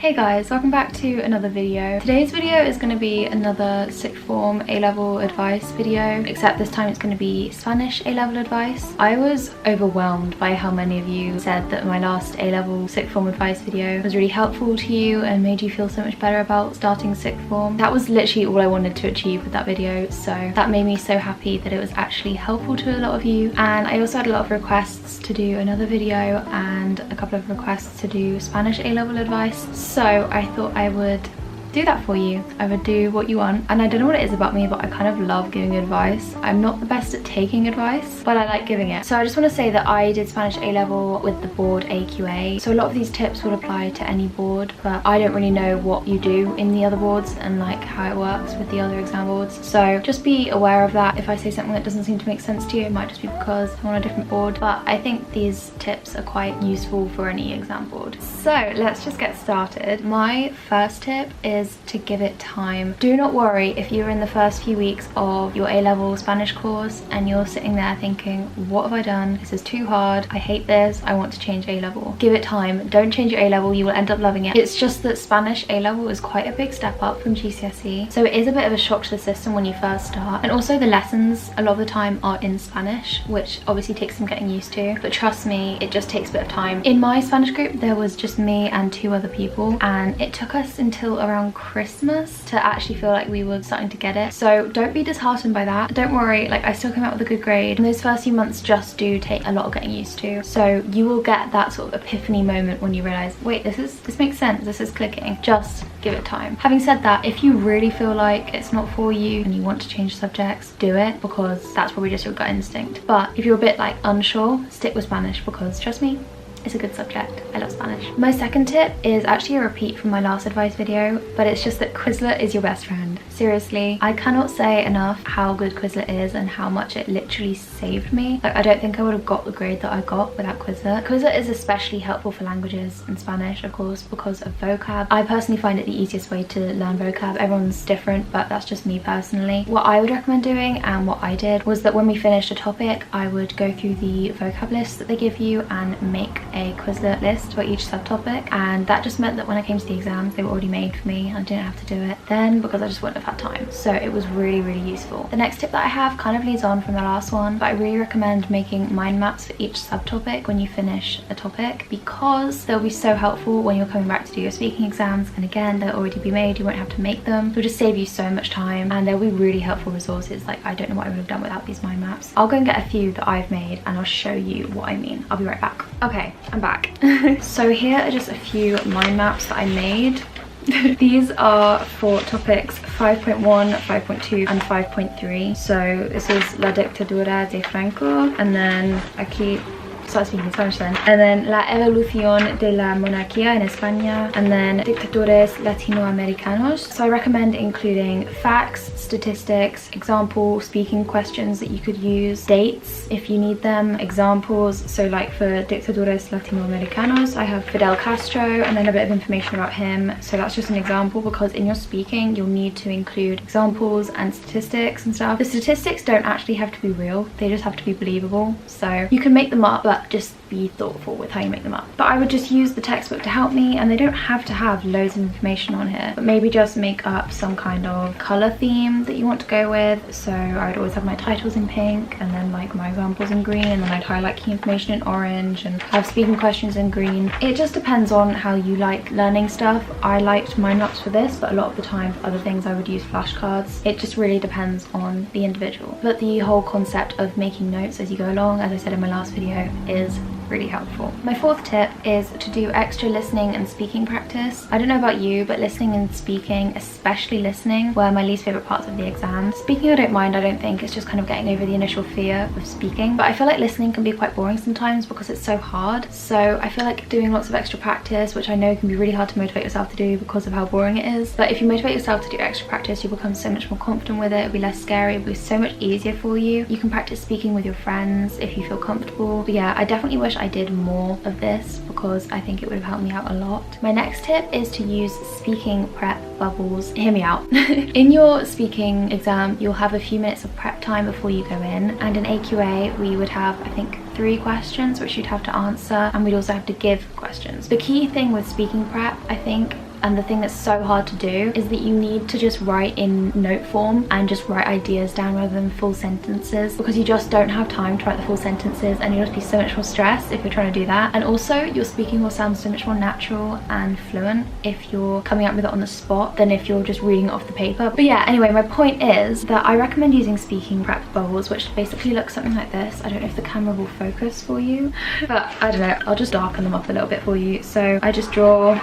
Hey guys, welcome back to another video. Today's video is going to be another sixth form A-level advice video, except this time it's going to be Spanish A-level advice. I was overwhelmed by how many of you said that my last A-level sixth form advice video was really helpful to you and made you feel so much better about starting sixth form. That was literally all I wanted to achieve with that video, so that made me so happy that it was actually helpful to a lot of you. And I also had a lot of requests to do another video and a couple of requests to do Spanish A-level advice. So I thought I would do that for you. I would do what you want. And I don't know what it is about me, but I kind of love giving advice. I'm not the best at taking advice, but I like giving it. So I just want to say that I did Spanish A-level with the board AQA. So a lot of these tips would apply to any board, but I don't really know what you do in the other boards and like how it works with the other exam boards. So just be aware of that. If I say something that doesn't seem to make sense to you, it might just be because I'm on a different board. But I think these tips are quite useful for any exam board. So let's just get started. My first tip is to give it time. Do not worry if you're in the first few weeks of your A-level Spanish course and you're sitting there thinking, what have I done? This is too hard. I hate this. I want to change A-level. Give it time. Don't change your A-level. You will end up loving it. It's just that Spanish A-level is quite a big step up from GCSE. So it is a bit of a shock to the system when you first start. And also the lessons a lot of the time are in Spanish, which obviously takes some getting used to. But trust me, it just takes a bit of time. In my Spanish group, there was just me and 2 other people, and it took us until around Christmas to actually feel like we were starting to get it. So don't be disheartened by that. Don't worry, like I still came out with a good grade, and those first few months just do take a lot of getting used to. So you will get that sort of epiphany moment when you realize, wait, this makes sense, this is clicking. Just give it time. Having said that, if you really feel like it's not for you and you want to change subjects, do it, because that's probably just your gut instinct. But if you're a bit like unsure, stick with Spanish, because trust me, it's a good subject. I love Spanish. My second tip is actually a repeat from my last advice video, but it's just that Quizlet is your best friend. Seriously, I cannot say enough how good Quizlet is and how much it literally saved me. Like, I don't think I would have got the grade that I got without Quizlet. Quizlet is especially helpful for languages and Spanish, of course, because of vocab. I personally find it the easiest way to learn vocab. Everyone's different, but that's just me personally. What I would recommend doing, and what I did, was that when we finished a topic, I would go through the vocab list that they give you and make a Quizlet list for each subtopic, and that just meant that when I came to the exams, they were already made for me and I didn't have to do it then because I just wouldn't have had time. So it was really, really useful. The next tip that I have kind of leads on from the last one, but I really recommend making mind maps for each subtopic when you finish a topic, because they'll be so helpful when you're coming back to do your speaking exams. And again, they'll already be made, you won't have to make them. It'll just save you so much time, and they'll be really helpful resources. Like, I don't know what I would have done without these mind maps. I'll go and get a few that I've made and I'll show you what I mean. I'll be right back. Okay, I'm back. So here are just a few mind maps that I made. These are for topics 5.1, 5.2 and 5.3. So this is La Dictadura de Franco, and then aquí start speaking Spanish then. And then La Evolución de la Monarquía en España, and then Dictadores Latinoamericanos. So I recommend including facts, statistics, example speaking questions that you could use, dates if you need them, examples. So like for Dictadores Latinoamericanos, I have Fidel Castro and then a bit of information about him. So that's just an example, because in your speaking you'll need to include examples and statistics and stuff. The statistics don't actually have to be real, they just have to be believable. So you can make them up, but just be thoughtful with how you make them up. But I would just use the textbook to help me, and they don't have to have loads of information on here, but maybe just make up some kind of color theme that you want to go with. So I would always have my titles in pink, and then like my examples in green, and then I'd highlight key information in orange and have speaking questions in green. It just depends on how you like learning stuff. I liked mind maps for this, but a lot of the time for other things I would use flashcards. It just really depends on the individual. But the whole concept of making notes as you go along, as I said in my last video, is really helpful. My fourth tip is to do extra listening and speaking practice. I don't know about you, but listening and speaking, especially listening, were my least favorite parts of the exam. Speaking I don't mind, I don't think. It's just kind of getting over the initial fear of speaking. But I feel like listening can be quite boring sometimes because it's so hard. So I feel like doing lots of extra practice, which I know can be really hard to motivate yourself to do because of how boring it is. But if you motivate yourself to do extra practice, you'll become so much more confident with it. It'll be less scary, it'll be so much easier for you. You can practice speaking with your friends if you feel comfortable. But yeah, I definitely wish I did more of this because I think it would have helped me out a lot. My next tip is to use speaking prep bubbles. Hear me out. In your speaking exam, you'll have a few minutes of prep time before you go in, and in AQA we would have, I think, 3 questions which you'd have to answer, and we'd also have to give questions. The key thing with speaking prep, I think, And the thing that's so hard to do is that you need to just write in note form and just write ideas down rather than full sentences, because you just don't have time to write the full sentences, and you'll just be so much more stressed if you're trying to do that. And also your speaking will sound so much more natural and fluent if you're coming up with it on the spot than if you're just reading it off the paper. But yeah, anyway, my point is that I recommend using speaking prep bubbles, which basically look something like this. I don't know if the camera will focus for you, but I don't know, I'll just darken them up a little bit for you. So I just draw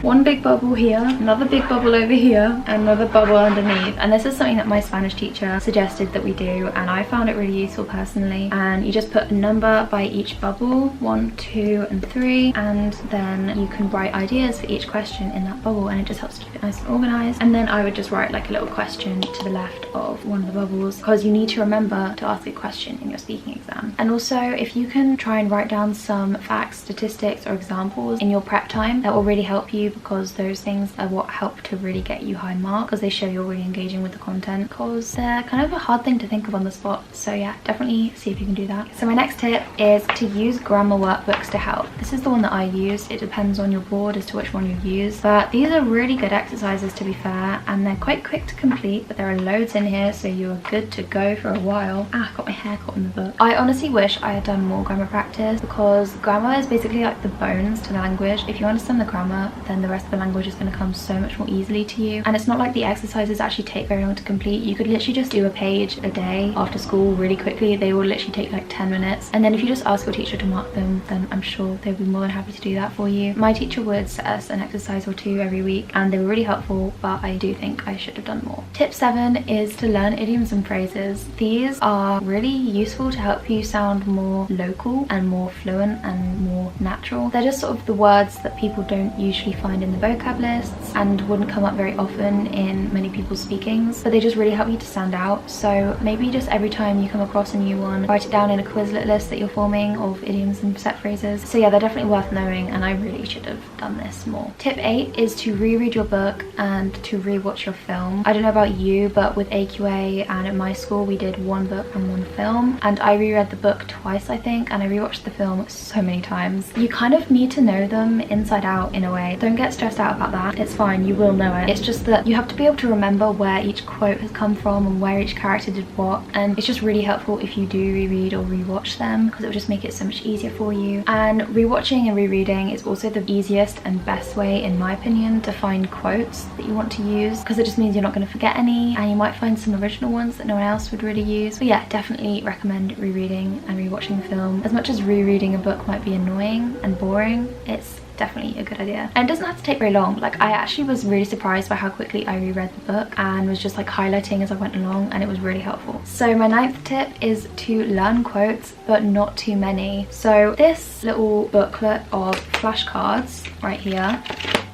one big bubble here, another big bubble over here, and another bubble underneath. And this is something that my Spanish teacher suggested that we do, and I found it really useful personally. And you just put a number by each bubble, 1, 2, and 3, and then you can write ideas for each question in that bubble, and it just helps keep it nice and organized. And then I would just write like a little question to the left of one of the bubbles, because you need to remember to ask a question in your speaking exam. And also, if you can try and write down some facts, statistics, or examples in your prep time, that will really help you, because those things are what help to really get you high marks, because they show you're really engaging with the content, because they're kind of a hard thing to think of on the spot. So yeah, definitely see if you can do that. So my next tip is to use grammar workbooks to help. This is the one that I use. It depends on your board as to which one you use, but these are really good exercises, to be fair, and they're quite quick to complete, but there are loads in here, so you're good to go for a while. I got my hair caught in the book. I honestly wish I had done more grammar practice, because grammar is basically like the bones to the language. If you understand the grammar, then the rest of the language is going to come so much more easily to you. And it's not like the exercises actually take very long to complete. You could literally just do a page a day after school really quickly. They will literally take like 10 minutes, and then if you just ask your teacher to mark them, then I'm sure they'll be more than happy to do that for you. My teacher would set us an exercise or two every week, and they were really helpful, but I do think I should have done more. Tip 7 is to learn idioms and phrases. These are really useful to help you sound more local and more fluent and more natural. They're just sort of the words that people don't usually find in the vocab lists and wouldn't come up very often in many people's speakings, but they just really help you to stand out. So maybe just every time you come across a new one, write it down in a Quizlet list that you're forming of idioms and set phrases. So yeah, they're definitely worth knowing, and I really should have done this more. Tip 8 is to reread your book and to rewatch your film. I don't know about you, but with AQA and at my school we did one book and one film, and I reread the book twice, I think, and I rewatched the film so many times. You kind of need to know them inside out in a way. Don't get stressed out about that. It's fine, you will know it. It's just that you have to be able to remember where each quote has come from and where each character did what, and it's just really helpful if you do reread or rewatch them, because it will just make it so much easier for you. And rewatching and rereading is also the easiest and best way, in my opinion, to find quotes that you want to use, because it just means you're not going to forget any, and you might find some original ones that no one else would really use. But yeah, definitely recommend rereading and rewatching the film. As much as rereading a book might be annoying and boring, it's definitely a good idea, and it doesn't have to take very long. Like, I actually was really surprised by how quickly I reread the book and was just like highlighting as I went along, and it was really helpful. So my 9th tip is to learn quotes, but not too many. So this little booklet of flashcards right here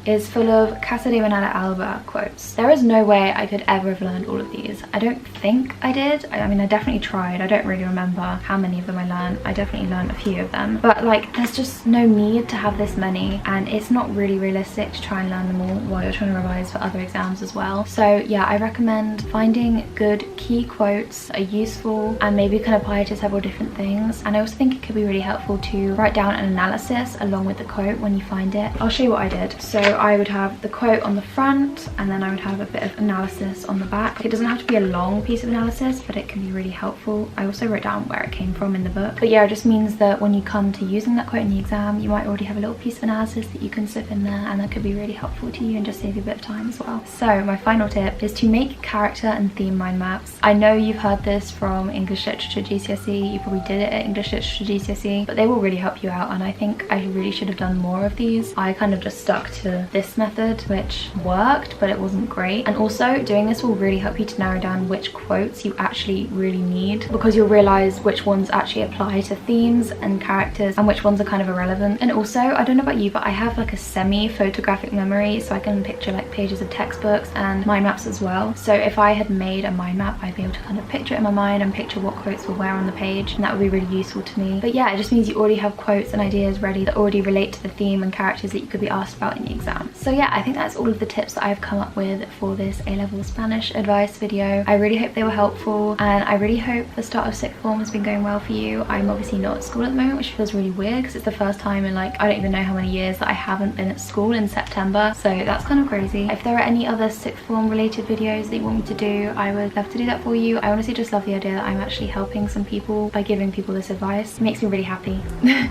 is full of Casa de Manala Alba quotes. There is no way I could ever have learned all of these. I don't think I did. I mean, I definitely tried. I don't really remember how many of them I learned. I definitely learned a few of them. But like, there's just no need to have this many, and it's not really realistic to try and learn them all while you're trying to revise for other exams as well. So yeah, I recommend finding good key quotes that are useful and maybe can apply to several different things. And I also think it could be really helpful to write down an analysis along with the quote when you find it. I'll show you what I did. So I would have the quote on the front, and then I would have a bit of analysis on the back. It doesn't have to be a long piece of analysis, but it can be really helpful. I also wrote down where it came from in the book. But yeah, it just means that when you come to using that quote in the exam, you might already have a little piece of analysis that you can slip in there, and that could be really helpful to you and just save you a bit of time as well. So my final tip is to make character and theme mind maps. I know you've heard this from English Literature GCSE, you probably did it at English Literature GCSE, but they will really help you out, and I think I really should have done more of these. I kind of just stuck to this method, which worked, but it wasn't great. And also, doing this will really help you to narrow down which quotes you actually really need, because you'll realize which ones actually apply to themes and characters and which ones are kind of irrelevant. And also, I don't know about you, but I have like a semi-photographic memory, so I can picture like pages of textbooks and mind maps as well. So if I had made a mind map, I'd be able to kind of picture it in my mind and picture what quotes were where on the page, and that would be really useful to me. But yeah, it just means you already have quotes and ideas ready that already relate to the theme and characters that you could be asked about in the exam. down. So yeah, I think that's all of the tips that I've come up with for this A-level Spanish advice video. I really hope they were helpful, and I really hope the start of sixth form has been going well for you. I'm obviously not at school at the moment, which feels really weird because it's the first time in like I don't even know how many years that I haven't been at school in September, so that's kind of crazy. If there are any other sixth form related videos that you want me to do, I would love to do that for you. I honestly just love the idea that I'm actually helping some people by giving people this advice. It makes me really happy.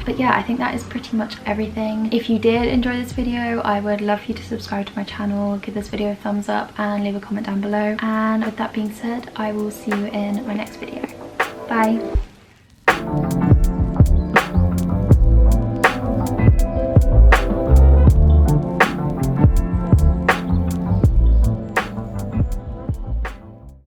But yeah, I think that is pretty much everything. If you did enjoy this video, I would love for you to subscribe to my channel, give this video a thumbs up, and leave a comment down below. And with that being said, I will see you in my next video. Bye.